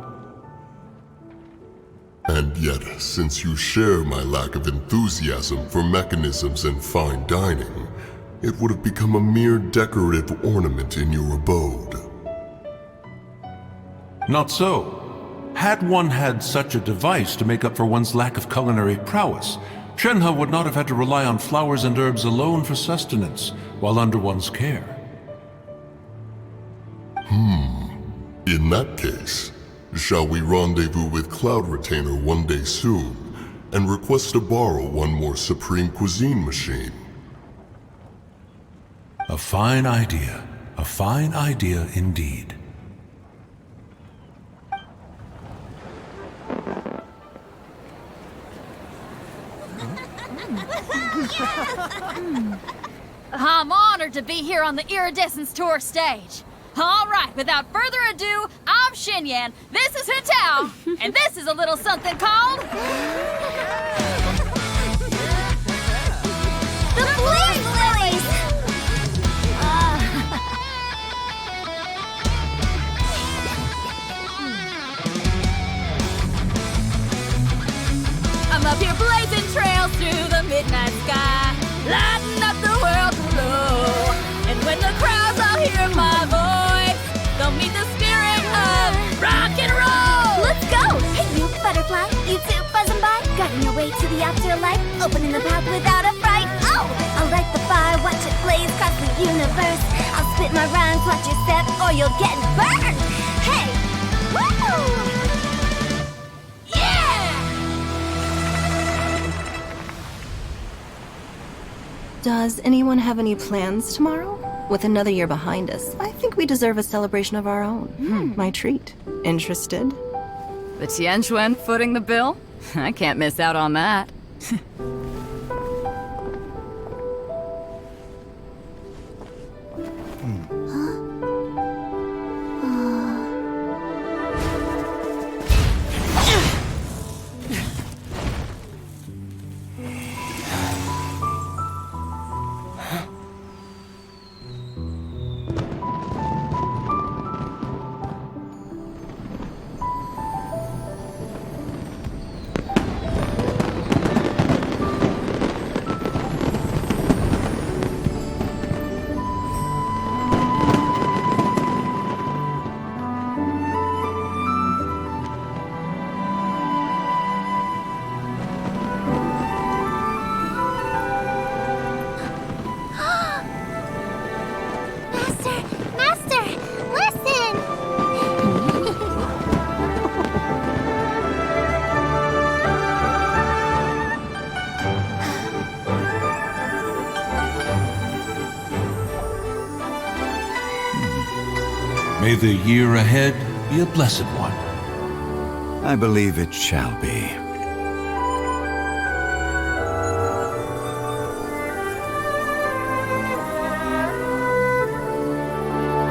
And yet, since you share my lack of enthusiasm for mechanisms and fine dining, it would have become a mere decorative ornament in your abode. Not so. Had one had such a device to make up for one's lack of culinary prowess, Shenhe would not have had to rely on flowers and herbs alone for sustenance while under one's care. In that case, shall we rendezvous with Cloud Retainer one day soon, and request to borrow one more Supreme Cuisine machine? A fine idea. A fine idea indeed. I'm honored to be here on the Iridescence Tour stage. All right, without further ado, I'm Xinyan, this is Hutao, and this is a little something called... The Blaze Lilies! I'm up here blazing trails through the midnight sky, lighting up the world below. And when the crowds all hear my voice, they'll meet the spirit of rock and roll. Let's go! Hey, you butterfly, you too buzzing by, guiding your way to the afterlife, opening the path without a fright. Oh! I'll light the fire, watch it blaze across the universe. I'll spit my rhymes, watch your step, or you'll get burned. Hey! Woo! Does anyone have any plans tomorrow? With another year behind us, I think we deserve a celebration of our own. My treat. Interested? The Tianquan footing the bill? I can't miss out on that. May the year ahead be a blessed one. I believe it shall be.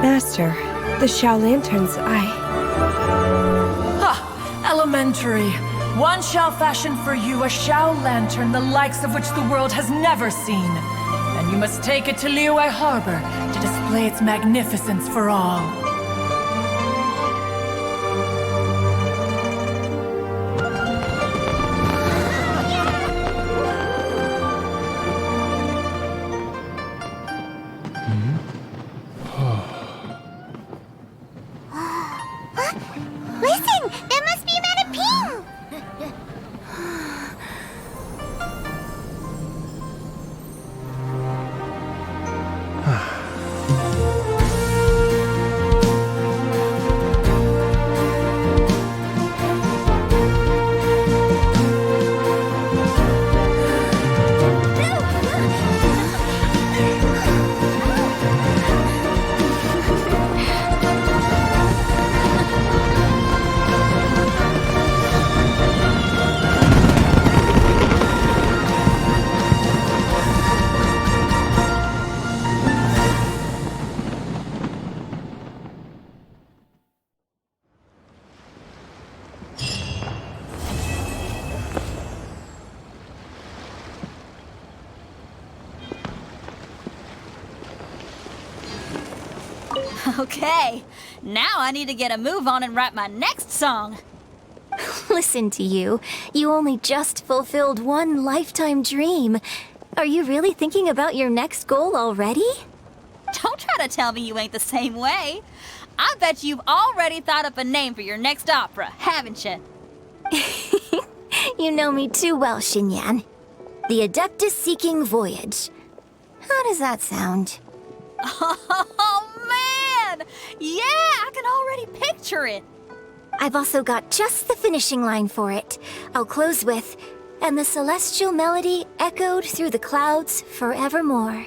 Master, the Shao Lanterns, Elementary. One shall fashion for you a Shao Lantern the likes of which the world has never seen. And you must take it to Liyue Harbor to display its magnificence for all. Listen! That must be Madame Ping! Okay, now I need to get a move on and write my next song. Listen to you. You only just fulfilled one lifetime dream. Are you really thinking about your next goal already? Don't try to tell me you ain't the same way. I bet you've already thought up a name for your next opera, haven't you? You know me too well, Xinyan. The Adeptus Seeking Voyage. How does that sound? Oh, man! Yeah, I can already picture it. I've also got just the finishing line for it. I'll close with, "And the celestial melody echoed through the clouds forevermore."